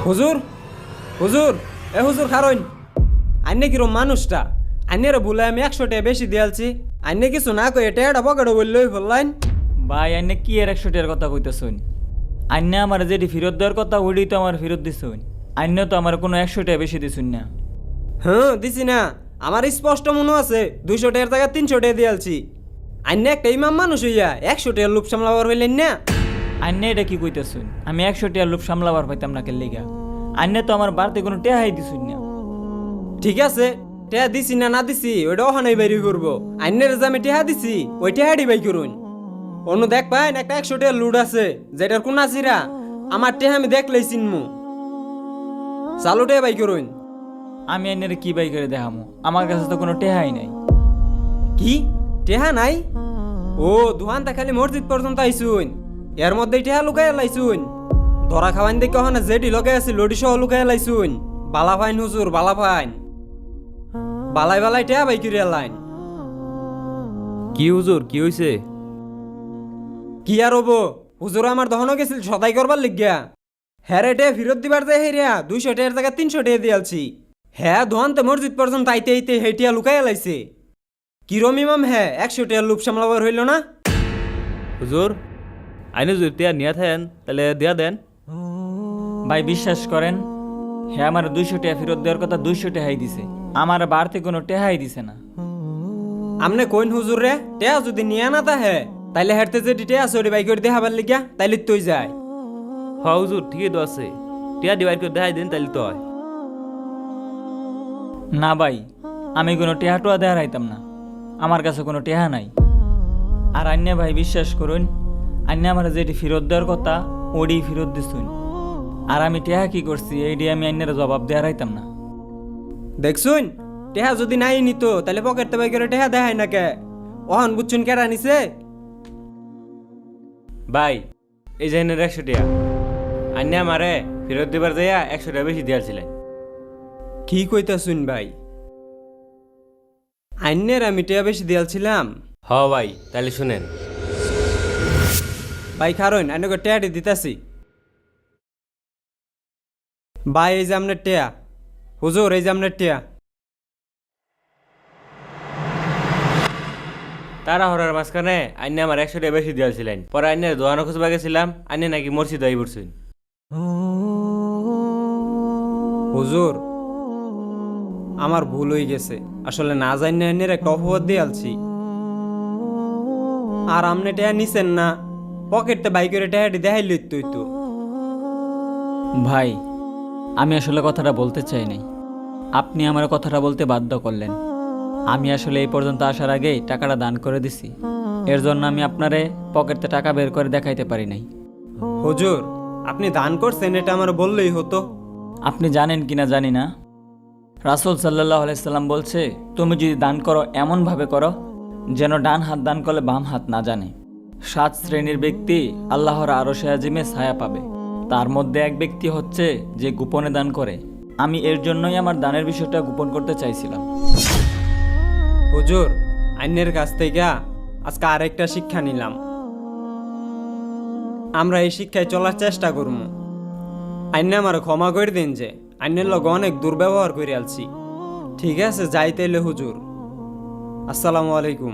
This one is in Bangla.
হুজুর হুজুর হুজুর খারণ আন্নে কিরম মানুষটা আন্নের বলে আমি 100 টাকা বেশি দিয়ালছি আন্নে কিছু না কই এটা এটা পকেটে বললেই বললেন। ভাই আইনে কি এর 100 টাকার কথা কইতেছুন? আইনে আমার যেটি ফেরত দেওয়ার কথা ওইটাই তো আমার ফেরত দিছুন। আইনে তো আমার কোনো 100 টাকা বেশি দিছুন না। হ্যাঁ দিছি না, আমার স্পষ্ট মনে আছে 200 টাকার জায়গা 300 টাকা দিয়ালছি। আন্নে একটা ইমাম মানুষ হইয়া 100 টাকার লোভ সামলাবার হইলেন না। আইনে এটা কি কইতেছুন? আমি 100 টাকার লোভ সামলাবার পাইতাম না কেলিগা। আইনে তো আমার বাড়তে কোনো টেহাই দিছুন না। ঠিক আছে, টেহা দিছি না না দিছি ওইটা ওখানেই বাইরে করবো। আন্নের যে আমি টেহা দিছি ওই টেহাডি বাই করুন। অন্য দেখ পাইন একটা 100 টাকার লুট আছে যেটার কোন আছিরা আমার টেহা আমি দেখলেই চিনমু। চালু টেহা বাই করুন। আমি আইনের কি বাই করে দেখামু? আমার কাছে তো কোনো টেহাই নাই। কি টেহা নাই? ও দুহানটা খালি মসজিদ পর্যন্ত আইসুন, এর মধ্যে টেহা লুকাই লাইছুন। ধরা খাওয়ান দেখে ওখানে যেটি লগাই আছে লডি সহ লুকাই লাইছুন। বালা ফাইন হুজুর বালা ফাইন, বালাই বালাই টেহা বাই করিয়া লাইন। কি হুজুর কি হইছে? কি আর হবো, হুজুর আমার দহনও গেছিল সদাই করবার লিগিয়া। হ্যাঁ রে টেহা ফিরত দিবার যায় হেরিয়া 200 টাকার জায়গা 300 টাকা দিয়ালছি। হ্যাঁ দোহানতে মসজিদ পর্যন্ত আইতে আইতে হেটিয়া লুকাই লাইছে। কিরম ইমাম হ্যাঁ 100 টাকার লুপ সামলাবার হইল না। হুজুর আইনে যদি টিয়া নিয়ে থাকেন তাহলে দিয়া দেন। ভাই বিশ্বাস করেন, হ্যাঁ আমার 200 টাকা ফেরত দেওয়ার কথা 200 টাকাই দিছে। আমার বাড়তে কোনো টেহাই দিছে না। আমনে কইন হুজুর রে টেয়া যদি নিয়ে না তা হ্যাঁ তাইলে হেরতে যে টেয়া সরি বাই করে দেখাবার লিগিয়া তাইলে তুই যায়। হ হুজুর ঠিকই তো আছে, টিয়া ডিভাইড করে দেখাই দেন তাইলে তো হয়। না ভাই, আমি কোনো টেহা টোয়া দেওয়ার আইতাম না। আমার কাছে কোনো টেহা নাই। আর আন্য ভাই বিশ্বাস করুন, আন্য আমার যেটি ফেরত দেওয়ার কথা ওডি ফেরত দিছুন। আর আমি টেহা কি করছি এইডি আমি আন্যের জবাব দেওয়ার আইতাম না। দেখছুন টেহা যদি নাই নিত তাহলে পকেটে বাই করে টেহা দেখাই না কে? ওহন বুঝছুন কেরা নিছে? ভাই এই যে 100 টাকা আন্যা আমারে ফেরত দিবার যাইয়া 100 টাকা বেশি দিয়াছিলেন। কি কইতাছুন ভাই? আইনের আমি টেয়া বেশি দিয়ালছিলাম। হ ভাই তাহলে শুনেন। ভাই খারইন আইনকে টেয়াটি দিতাছি। ভাই এই যে আপনার টেয়া, হুজুর এই যে আপনার টেয়া। তারা হরার মাঝখানে আন্যা আমার 100 টাকা বেশি দিয়াছিলেন। পরে আন্যার দোয়ানো খুঁজবা গেছিলাম, আন্যা নাকি মসজিদ আই পড়ছেন। হুজুর আমার ভুল হয়ে গেছে, আসলে না জানি আইনের একটা অপবাদ দিয়ে আলছি। আর আমনে টেয়া নিছেন না, পকেটে বাই করে টেয়াটি দেখাই লইতো তো। ভাই আমি আসলে কথাটা বলতে চাই নাই, আপনি আমার কথাটা বলতে বাধ্য করলেন। আমি আসলে এই পর্যন্ত আসার আগেই টাকাটা দান করে দিছি। এর জন্য আমি আপনারে পকেটে টাকা বের করে দেখাইতে পারি নাই। হুজুর আপনি দান করছেন এটা আমার বললেই হতো। আপনি জানেন কিনা জানি না, রাসূল সাল্লাল্লাহু আলাইহি সাল্লাম বলছে, তুমি যদি দান করো এমনভাবে করো যেন ডান হাত দান করলে বাম হাত না জানে। 7 শ্রেণীর ব্যক্তি আল্লাহর আরশে আজিমে ছায়া পাবে, তার মধ্যে এক ব্যক্তি হচ্ছে যে গোপনে দান করে। আমি এর জন্যই আমার দানের বিষয়টা গোপন করতে চাইছিলাম। হুজুর আইনের কাছ থেকে আজকে আরেকটা শিক্ষা নিলাম, আমরা এই শিক্ষায় চলার চেষ্টা করব। আইনে আমার ক্ষমা করে দিন যে আইনের লগে অনেক দুর্ব্যবহার করে আলছি। ঠিক আছে যাইতেলে হুজুর, আসসালামু আলাইকুম।